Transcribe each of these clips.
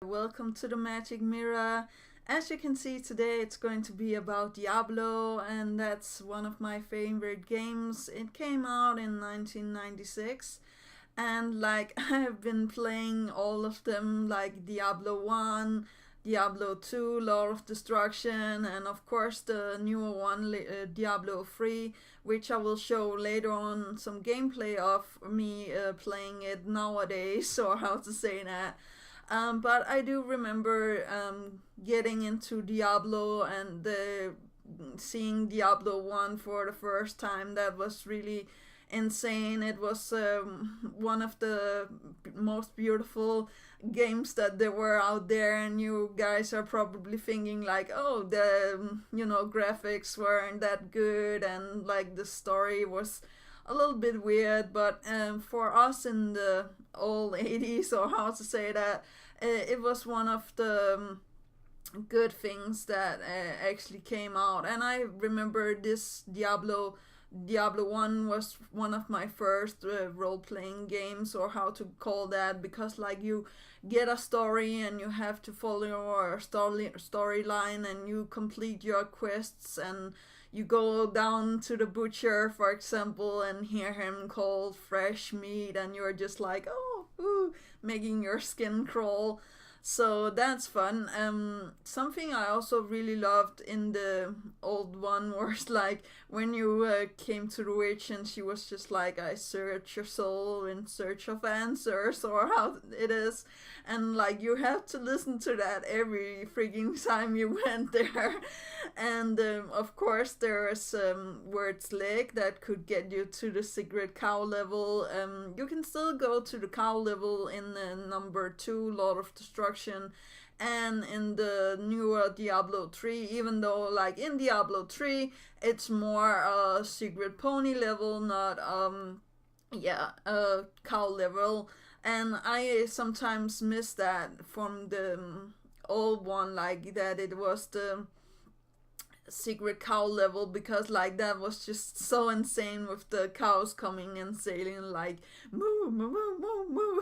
Welcome to the Magic Mirror. As you can see today, it's going to be about Diablo, and that's one of my favorite games. It came out in 1996, and I've been playing all of them, like Diablo 1, Diablo 2, Lord of Destruction, and of course the newer one, Diablo 3, which I will show later on some gameplay of me playing it nowadays, or how to say that. But I do remember getting into Diablo and seeing Diablo 1 for the first time. That was really insane. It was one of the most beautiful games that there were out there, and you guys are probably thinking like, oh, the graphics weren't that good, and like the story was a little bit weird. But for us in the old 80s, or how to say that, it was one of the good things that actually came out. And I remember this Diablo 1 was one of my first role-playing games, or how to call that, because like you get a story and you have to follow your storyline, and you complete your quests, and you go down to the butcher, for example, and hear him call fresh meat, and you're just like, oh, ooh, making your skin crawl. So that's fun. Something I also really loved in the old one was like when you came to the witch and she was just like, I search your soul in search of answers, or how it is. And like you have to listen to that every freaking time you went there. And of course, there's Words Lake that could get you to the secret cow level. You can still go to the cow level in number 2, Lord of Destruction, and in the newer Diablo 3, even though like in Diablo 3 it's more secret pony level, not cow level. And I sometimes miss that from the old one, like that it was the secret cow level, because like that was just so insane with the cows coming and sailing like moo moo moo moo moo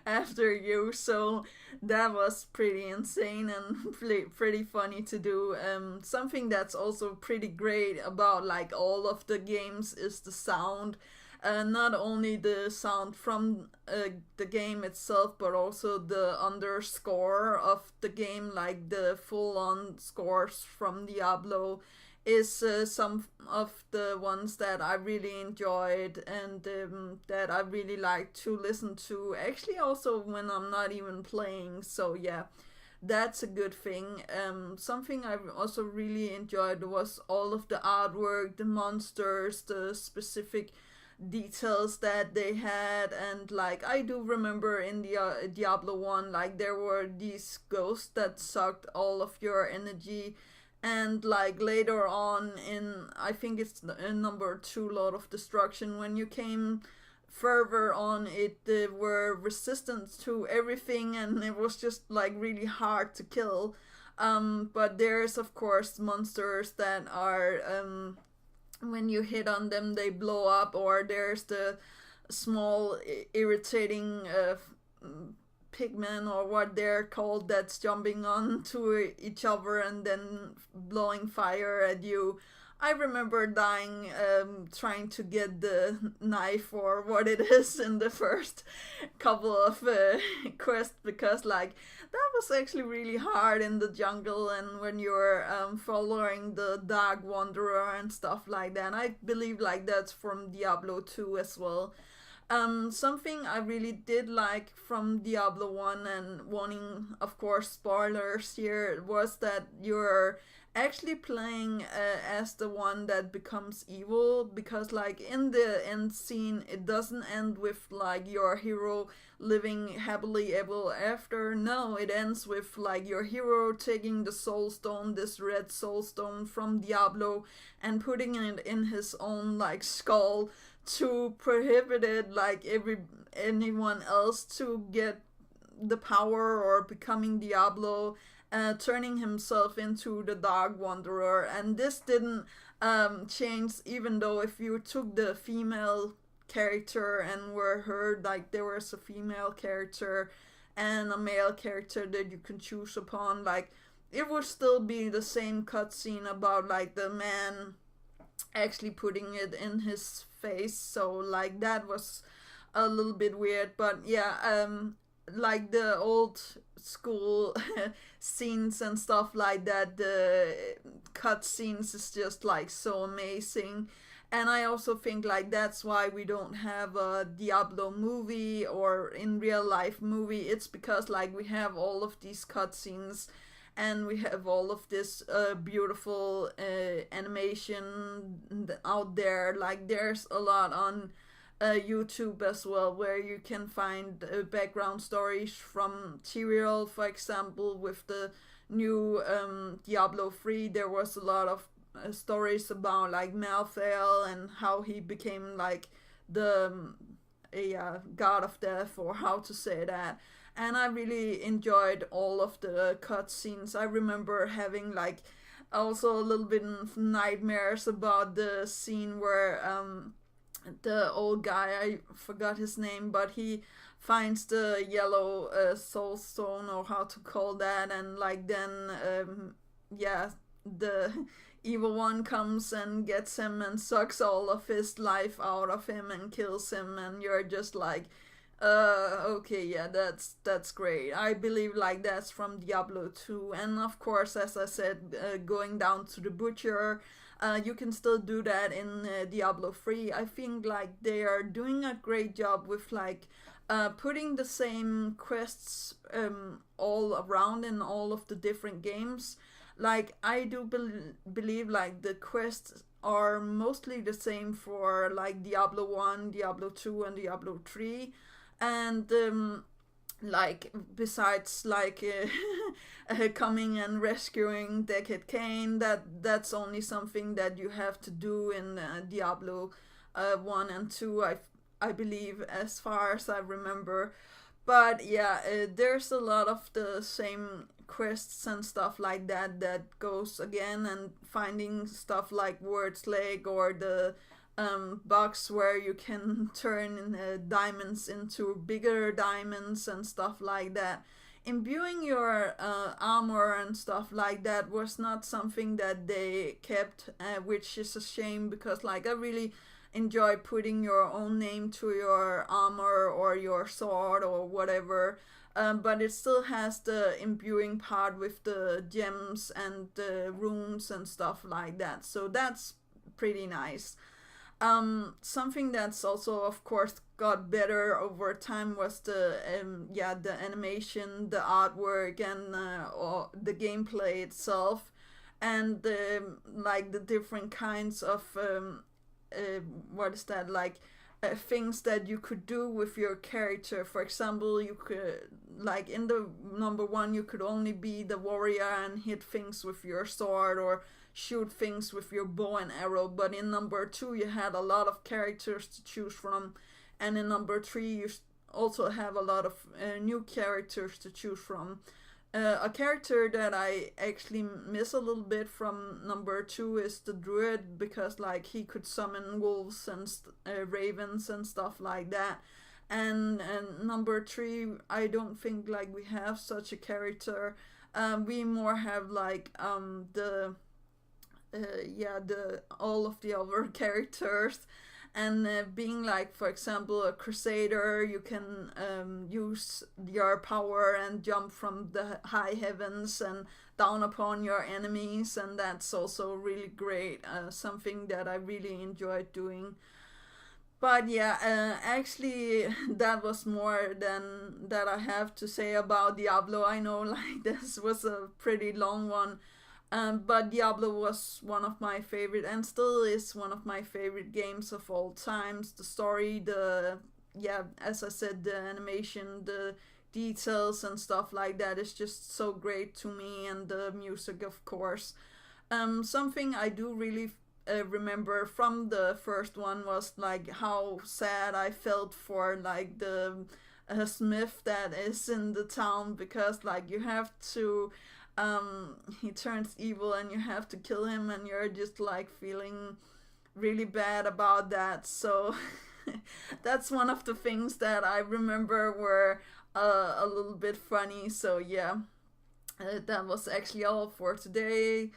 after you. So that was pretty insane and pretty funny to do. Something that's also pretty great about like all of the games is the sound. Not only the sound from the game itself, but also the underscore of the game, like the full-on scores from Diablo, is some of the ones that I really enjoyed, and that I really like to listen to. Actually, also when I'm not even playing. So yeah, that's a good thing. Something I also really enjoyed was all of the artwork, the monsters, the specific details that they had. And like I do remember in the Diablo 1, like there were these ghosts that sucked all of your energy. And like later on in, I think it's in number 2, Lord of Destruction, when you came further on, it they were resistant to everything, and it was just like really hard to kill. But there's of course monsters that are when you hit on them they blow up, or there's the small irritating pigmen, or what they're called, that's jumping onto each other and then blowing fire at you. I remember dying trying to get the knife, or what it is, in the first couple of quests, because like that was actually really hard in the jungle, and when you're following the Dark Wanderer and stuff like that. And I believe like that's from Diablo 2 as well. Something I really did like from Diablo 1, and wanting, of course, spoilers here, was that you're actually playing as the one that becomes evil, because like in the end scene it doesn't end with like your hero living happily ever after. No, it ends with like your hero taking the soul stone, this red soul stone from Diablo, and putting it in his own like skull, to prohibit it like anyone else to get the power or becoming Diablo, turning himself into the Dark Wanderer. And this didn't change, even though if you took the female character and were heard like there was a female character and a male character that you can choose upon, like it would still be the same cutscene about like the man actually putting it in his face. So like that was a little bit weird, but yeah, like the old school scenes and stuff like that, the cut scenes is just like so amazing. And I also think like that's why we don't have a Diablo movie or in real life movie. It's because like we have all of these cutscenes and we have all of this beautiful animation out there. Like there's a lot on YouTube as well, where you can find background stories from Tyrael, for example, with the new Diablo 3. There was a lot of stories about like Malthael and how he became like the god of death, or how to say that. And I really enjoyed all of the cutscenes. I remember having like also a little bit of nightmares about the scene where the old guy, I forgot his name, but he finds the yellow soul stone, or how to call that, and like then yeah, the evil one comes and gets him and sucks all of his life out of him and kills him, and you're just like okay, yeah, that's great. I believe like that's from Diablo 2. And of course, as I said, going down to the butcher, you can still do that in Diablo 3. I think like they are doing a great job with like putting the same quests all around in all of the different games. Like I do believe like the quests are mostly the same for like Diablo 1, Diablo 2, and Diablo 3. And like besides like coming and rescuing Deckhead Cain, that's only something that you have to do in Diablo 1 and 2, I believe, as far as I remember. But yeah, there's a lot of the same quests and stuff like that that goes again, and finding stuff like Word's Lake, or the box where you can turn diamonds into bigger diamonds and stuff like that. Imbuing your armor and stuff like that was not something that they kept, which is a shame, because like I really enjoy putting your own name to your armor or your sword or whatever. But it still has the imbuing part with the gems and the runes and stuff like that. So that's pretty nice. Something that's also, of course, got better over time was the the animation, the artwork, and or the gameplay itself, and like the different kinds of what is that, like things that you could do with your character. For example, you could, like in the number one, you could only be the warrior and hit things with your sword or shoot things with your bow and arrow. But in number two, you had a lot of characters to choose from, and in number three, you also have a lot of new characters to choose from. A character that I actually miss a little bit from number two is the druid, because like he could summon wolves and ravens and stuff like that. And number three, I don't think like we have such a character. We more have like the all of the other characters. And being like, for example, a crusader, you can use your power and jump from the high heavens and down upon your enemies, and that's also really great, something that I really enjoyed doing. But yeah, actually, that was more than that I have to say about Diablo. I know like this was a pretty long one. But Diablo was one of my favorite, and still is one of my favorite games of all times. The story, as I said, the animation, the details and stuff like that is just so great to me, and the music, of course. Something I do really remember from the first one was like how sad I felt for like the smith that is in the town, because like you have to he turns evil and you have to kill him, and you're just like feeling really bad about that. So that's one of the things that I remember where a little bit funny. So yeah, that was actually all for today.